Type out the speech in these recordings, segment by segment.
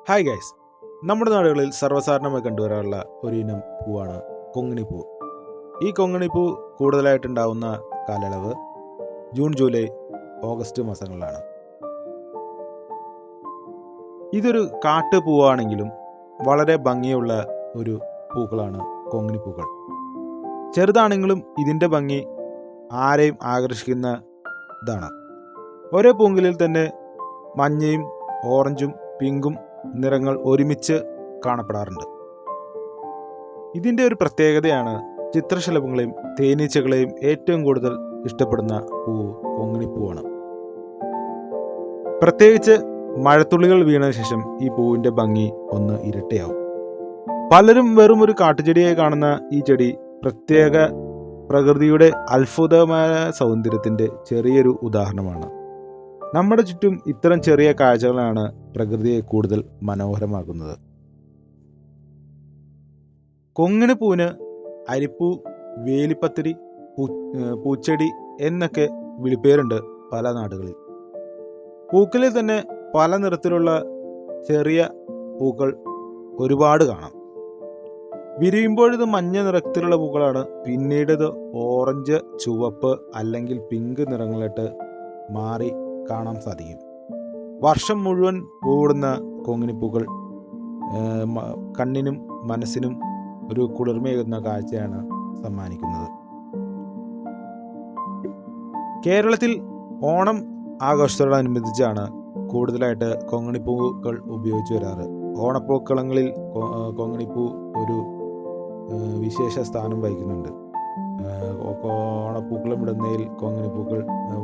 Hi guys, നമ്മുടെ നാടുകളിൽ സർവ്വസാധാരണമായി കണ്ടുവരാറുള്ള ഒരു ഇനം പൂവാണ് കൊങ്ങിണിപ്പൂ. ഈ കൊങ്ങിണിപ്പൂ കൂടുതലായിട്ടുണ്ടാവുന്ന കാലയളവ് ജൂൺ, ജൂലൈ, ഓഗസ്റ്റ് മാസങ്ങളിലാണ്. ഇതൊരു കാട്ടുപൂവാണെങ്കിലും വളരെ ഭംഗിയുള്ള ഒരു പൂക്കളാണ് കൊങ്ങിണിപ്പൂക്കൾ. ചെറുതാണെങ്കിലും ഇതിൻ്റെ ഭംഗി ആരെയും ആകർഷിക്കുന്ന ഇതാണ്. ഒരേ പൂങ്കിലിൽ തന്നെ മഞ്ഞയും ഓറഞ്ചും പിങ്കും നിറങ്ങൾ ഒരുമിച്ച് കാണപ്പെടാറുണ്ട്. ഇതിൻ്റെ ഒരു പ്രത്യേകതയാണ് ചിത്രശലഭങ്ങളെയും തേനീച്ചകളെയും ഏറ്റവും കൂടുതൽ ഇഷ്ടപ്പെടുന്ന പൂവ് കൊങ്ങിണിപ്പൂവാണ്. പ്രത്യേകിച്ച് മഴത്തുള്ളികൾ വീണ ശേഷം ഈ പൂവിൻ്റെ ഭംഗി ഒന്ന് ഇരട്ടിയാവും. പലരും വെറും ഒരു കാട്ടുചെടിയായി കാണുന്ന ഈ ചെടി പ്രത്യേക പ്രകൃതിയുടെ അത്ഭുതമായ സൗന്ദര്യത്തിൻ്റെ ചെറിയൊരു ഉദാഹരണമാണ്. നമ്മുടെ ചുറ്റും ഇത്തരം ചെറിയ കാഴ്ചകളാണ് പ്രകൃതിയെ കൂടുതൽ മനോഹരമാക്കുന്നത്. കൊങ്ങിണിപ്പൂവിന് അരിപ്പൂ, വേലിപ്പത്തിരി, പൂച്ചെടി എന്നൊക്കെ വിളിപ്പേരുണ്ട് പല നാടുകളിൽ. പൂക്കളിൽ തന്നെ പല നിറത്തിലുള്ള ചെറിയ പൂക്കൾ ഒരുപാട് കാണാം. വിരിയുമ്പോഴിത് മഞ്ഞ നിറത്തിലുള്ള പൂക്കളാണ്. പിന്നീട് ഇത് ഓറഞ്ച്, ചുവപ്പ് അല്ലെങ്കിൽ പിങ്ക് നിറങ്ങളിട്ട് മാറി കാണാൻ സാധിക്കും. വർഷം മുഴുവൻ പൂവിടുന്ന കൊങ്ങിണിപ്പൂക്കൾ കണ്ണിനും മനസ്സിനും ഒരു കുളിർമയേകുന്ന കാഴ്ചയാണ് സമ്മാനിക്കുന്നത്. കേരളത്തിൽ ഓണം ആഘോഷത്തോടനുബന്ധിച്ചാണ് കൂടുതലായിട്ട് കൊങ്ങിണിപ്പൂക്കൾ ഉപയോഗിച്ച് വരാറ്. ഓണപ്പൂക്കളങ്ങളിൽ കൊങ്ങിണിപ്പൂ ഒരു വിശേഷ സ്ഥാനം വഹിക്കുന്നുണ്ട്. ഓണപ്പൂക്കളം ഇടുന്നതിൽ കൊങ്ങിണിപ്പൂക്കൾ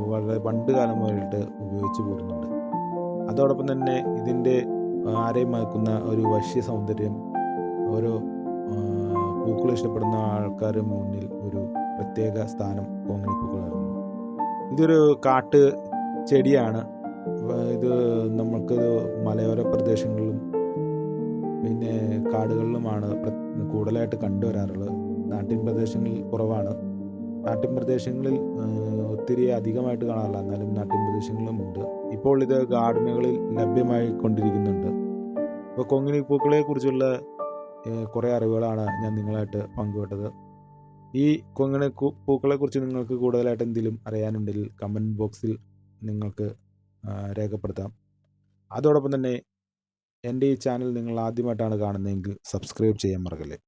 വളരെ പണ്ട് കാലം മുതലായിട്ട് ഉപയോഗിച്ച് പോരുന്നുണ്ട്. അതോടൊപ്പം തന്നെ ഇതിൻ്റെ ആരെയും മയക്കുന്ന ഒരു വശ്യ സൗന്ദര്യം ഓരോ പൂക്കൾ ഇഷ്ടപ്പെടുന്ന ആൾക്കാരുടെ മുന്നിൽ ഒരു പ്രത്യേക സ്ഥാനം കൊങ്ങിണിപ്പൂക്കളാകുന്നു. ഇതൊരു കാട്ട് ചെടിയാണ്. ഇത് നമുക്ക് മലയോര പ്രദേശങ്ങളിലും പിന്നെ കാടുകളിലുമാണ് കൂടുതലായിട്ട് കണ്ടുവരാറുള്ളത്. നാട്ടിൻ പ്രദേശങ്ങളിൽ കുറവാണ്. നാട്ടിൻ പ്രദേശങ്ങളിൽ ഒത്തിരി അധികമായിട്ട് കാണാറില്ല, എന്നാലും നാട്ടിൻ പ്രദേശങ്ങളിലും ഉണ്ട്. ഇപ്പോൾ ഇത് ഗാർഡനുകളിൽ ലഭ്യമായി കൊണ്ടിരിക്കുന്നുണ്ട്. അപ്പോൾ കൊങ്ങിണിപ്പൂക്കളെ കുറിച്ചുള്ള കുറേ അറിവുകളാണ് ഞാൻ നിങ്ങളായിട്ട് പങ്കുവെട്ടത്. ഈ പൂക്കളെ കുറിച്ച് നിങ്ങൾക്ക് കൂടുതലായിട്ട് എന്തെങ്കിലും അറിയാനുണ്ടെങ്കിൽ കമൻറ്റ് ബോക്സിൽ നിങ്ങൾക്ക് രേഖപ്പെടുത്താം. അതോടൊപ്പം തന്നെ എൻ്റെ ഈ ചാനൽ നിങ്ങൾ ആദ്യമായിട്ടാണ് കാണുന്നതെങ്കിൽ സബ്സ്ക്രൈബ് ചെയ്യാൻ മറക്കല്ലേ.